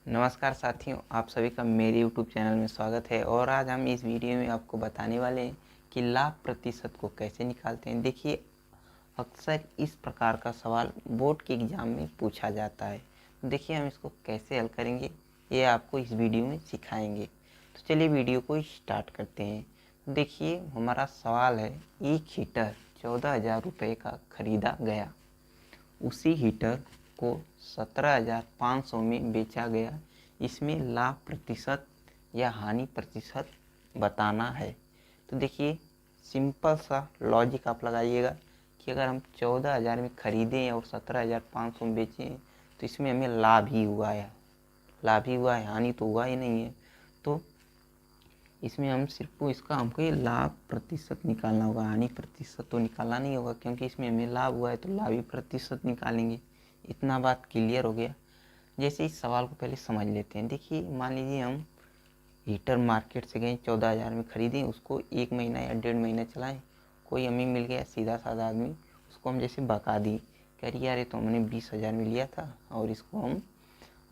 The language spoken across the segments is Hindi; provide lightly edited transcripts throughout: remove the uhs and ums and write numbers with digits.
नमस्कार साथियों, आप सभी का मेरे YouTube चैनल में स्वागत है। और आज हम इस वीडियो में आपको बताने वाले हैं कि लाभ प्रतिशत को कैसे निकालते हैं। देखिए, अक्सर इस प्रकार का सवाल बोर्ड के एग्ज़ाम में पूछा जाता है। तो देखिए, हम इसको कैसे हल करेंगे ये आपको इस वीडियो में सिखाएंगे। तो चलिए वीडियो को स्टार्ट करते हैं। देखिए, हमारा सवाल है, एक हीटर 14,000 रुपये का खरीदा गया, उसी हीटर को 17,500 में बेचा गया। इसमें लाभ प्रतिशत या हानि प्रतिशत बताना है। तो देखिए, सिंपल सा लॉजिक आप लगाइएगा कि अगर हम 14,000 में ख़रीदें और 17,500 में बेचें तो इसमें हमें लाभ ही हुआ है, हानि तो हुआ ही नहीं है। तो इसमें हम सिर्फ इसका हमको ये लाभ प्रतिशत निकालना होगा, हानि प्रतिशत तो निकालना नहीं होगा, क्योंकि इसमें हमें लाभ हुआ है तो लाभ ही प्रतिशत निकालेंगे। इतना बात क्लियर हो गया। जैसे इस सवाल को पहले समझ लेते हैं। देखिए, मान लीजिए हम हीटर मार्केट से गए, 14,000 में ख़रीदें, उसको 1 महीना या 1.5 महीना चलाएं, कोई हमें मिल गया सीधा साधा आदमी, उसको हम जैसे बका दी, कह रही यार ये तो हमने 20,000 में लिया था और इसको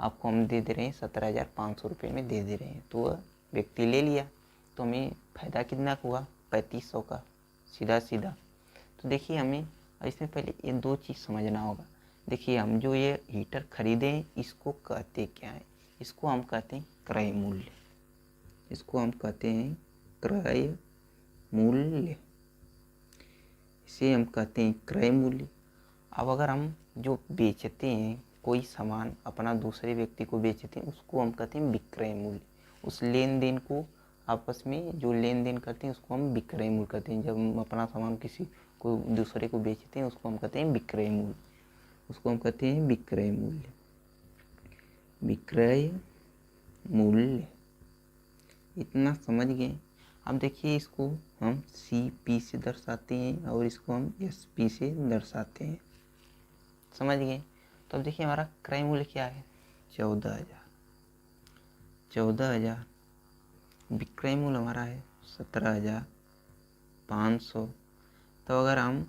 आपको हम दे दे रहे हैं 17,500 रुपये में दे दे रहे हैं। तो वह व्यक्ति ले लिया, तो हमें फ़ायदा कितना का हुआ? 3500 का, सीधा सीधा। तो देखिए, हमें इसमें पहले ये दो चीज़ समझना होगा। देखिए, हम जो ये हीटर खरीदे हैं इसको कहते क्या है? इसको हम कहते हैं क्रय मूल्य। इसको हम कहते हैं क्रय मूल्य। इसे हम कहते हैं क्रय मूल्य। अब अगर हम जो बेचते हैं, कोई सामान अपना दूसरे व्यक्ति को बेचते हैं, उसको हम कहते हैं विक्रय मूल्य। उस लेन देन को आपस में जो लेन देन करते हैं उसको हम विक्रय मूल्य कहते हैं। जब हम अपना सामान किसी को दूसरे को बेचते हैं उसको हम कहते हैं विक्रय मूल्य। उसको हम कहते हैं विक्रय मूल्य। विक्रय मूल्य, इतना समझ गए। अब देखिए, इसको हम CP से दर्शाते हैं और इसको हम SP से दर्शाते हैं। समझ गए। तो अब देखिए, हमारा क्रय मूल्य क्या है? 14,000। 14,000। विक्रय मूल्य हमारा है 17,500। तो अगर हम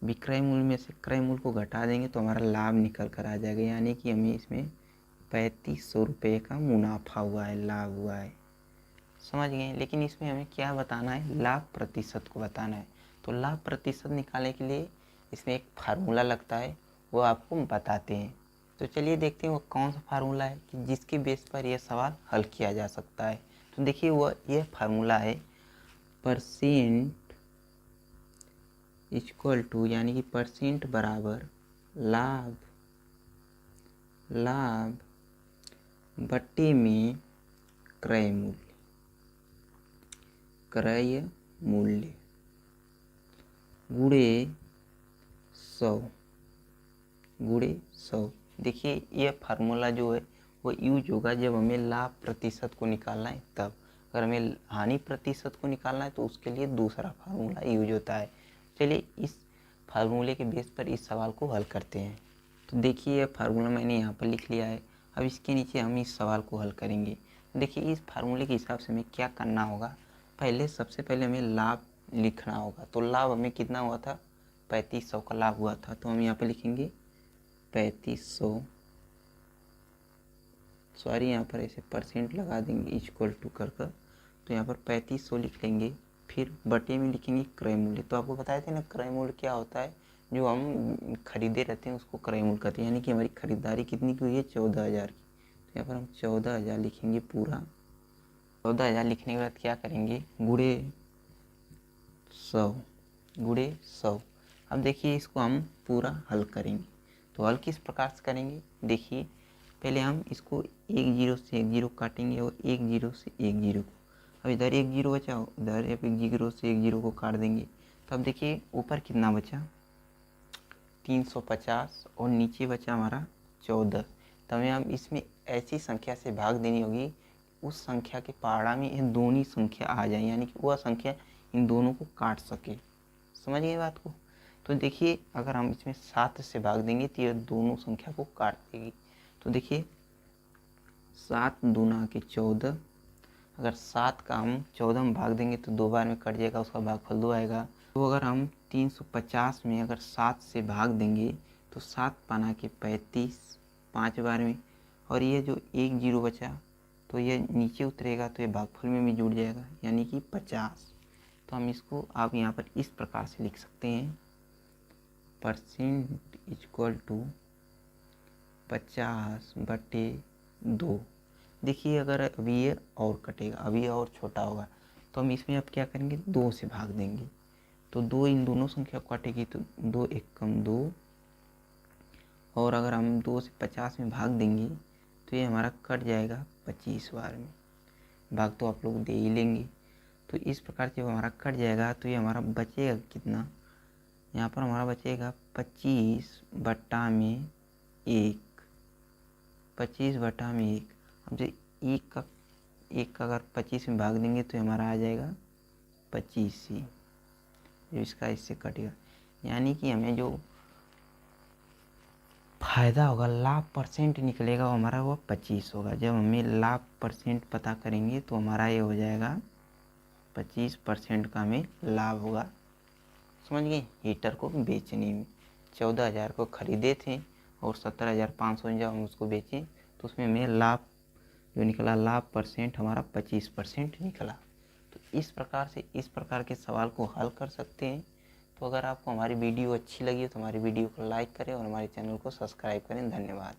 विक्रय मूल्य में से क्रय मूल्य को घटा देंगे तो हमारा लाभ निकल कर आ जाएगा, यानी कि हमें इसमें 3500 रुपये का मुनाफा हुआ है, लाभ हुआ है। समझ गए। लेकिन इसमें हमें क्या बताना है? लाभ प्रतिशत को बताना है। तो लाभ प्रतिशत निकालने के लिए इसमें एक फार्मूला लगता है, वो आपको बताते हैं। तो चलिए देखते हैं वो कौन सा फार्मूला है कि जिसके बेस पर यह सवाल हल किया जा सकता है। तो देखिए, यह फार्मूला है परसेंट इक्वल टू, यानी कि परसेंट बराबर लाभ बट्टे में क्रय मूल्य गुणे 100। देखिए, यह फार्मूला जो है वो यूज होगा जब हमें लाभ प्रतिशत को निकालना है तब। अगर हमें हानि प्रतिशत को निकालना है तो उसके लिए दूसरा फार्मूला यूज होता है। चलिए इस फार्मूले के बेस पर इस सवाल को हल करते हैं। तो देखिए, यह फार्मूला मैंने यहाँ पर लिख लिया है। अब इसके नीचे हम इस सवाल को हल करेंगे। देखिए, इस फार्मूले के हिसाब से हमें क्या करना होगा? सबसे पहले हमें लाभ लिखना होगा। तो लाभ हमें कितना हुआ था? 3500 का लाभ हुआ था। तो हम यहाँ पे लिखेंगे 3500, सॉरी यहाँ पर ऐसे परसेंट लगा देंगे इक्वल टू कर। तो यहाँ पर 3500 लिख लेंगे, फिर बटे में लिखेंगे क्रय मूल्य। तो आपको बताए थे ना क्रय मूल्य क्या होता है? जो हम खरीदे रहते हैं उसको क्रय मूल्य कहते हैं। यानी कि हमारी खरीदारी कितनी की हुई है? 14,000 की। तो यहाँ पर हम 14,000 लिखेंगे पूरा। 14,000 लिखने के बाद क्या करेंगे? गुणे 100। अब देखिए, इसको हम पूरा हल करेंगे। तो हल किस प्रकार से करेंगे? देखिए, पहले हम इसको एक जीरो से एक जीरो काटेंगे और एक जीरो से एक जीरो को। अब इधर एक जीरो बचा, इधर एक जीरो से एक जीरो को काट देंगे। तो अब देखिए, ऊपर कितना बचा? 350 और नीचे बचा हमारा 14। तो हमें अब इसमें ऐसी संख्या से भाग देनी होगी उस संख्या के पहाड़ा में ये दोनों संख्या आ जाए, यानी कि वह संख्या इन दोनों को काट सके। समझ गए बात को? तो देखिए, अगर हम इसमें 7 से भाग देंगे तो यह दोनों संख्या को काट देगी। तो देखिए, 7 दूना के 14। अगर 7 का हम 14 में भाग देंगे तो 2 बार में कट जाएगा, उसका भागफल 2 आएगा। तो अगर हम 350 में अगर 7 से भाग देंगे तो 7 पाना के 35 5 बार में, और ये जो एक जीरो बचा तो ये नीचे उतरेगा तो ये भागफल में भी जुड़ जाएगा, यानी कि 50। तो हम इसको आप यहाँ पर इस प्रकार से लिख सकते हैं, परसेंट इक्वल टू 50/2। देखिए अगर अभी ये और कटेगा, अभी और छोटा होगा, तो हम इसमें अब क्या करेंगे, 2 से भाग देंगे। तो 2 इन दोनों संख्या को काटेगी तो 2 एक कम 2, और अगर हम 2 से 50 में भाग देंगे तो ये हमारा कट जाएगा 25 बार में। भाग तो आप लोग दे ही लेंगे। तो इस प्रकार से जब हमारा कट जाएगा तो ये हमारा बचेगा कितना, यहाँ पर हमारा बचेगा 25/1। 25/1। हम जो एक का अगर 25 में भाग देंगे तो हमारा आ जाएगा 25 ही, जो इसका इससे कटेगा। यानी कि हमें जो फ़ायदा होगा, लाभ परसेंट निकलेगा, वो हमारा वो 25 होगा। जब हमें लाभ परसेंट पता करेंगे तो हमारा ये हो जाएगा 25% का हमें लाभ होगा। समझ गए। हीटर को बेचने में 14,000 को ख़रीदे थे और 17,500 जब हम उसको बेचें तो उसमें हमें लाभ जो निकला, लाभ परसेंट हमारा 25% निकला। तो इस प्रकार से इस प्रकार के सवाल को हल कर सकते हैं। तो अगर आपको हमारी वीडियो अच्छी लगी हो तो हमारी वीडियो को लाइक करें और हमारे चैनल को सब्सक्राइब करें। धन्यवाद।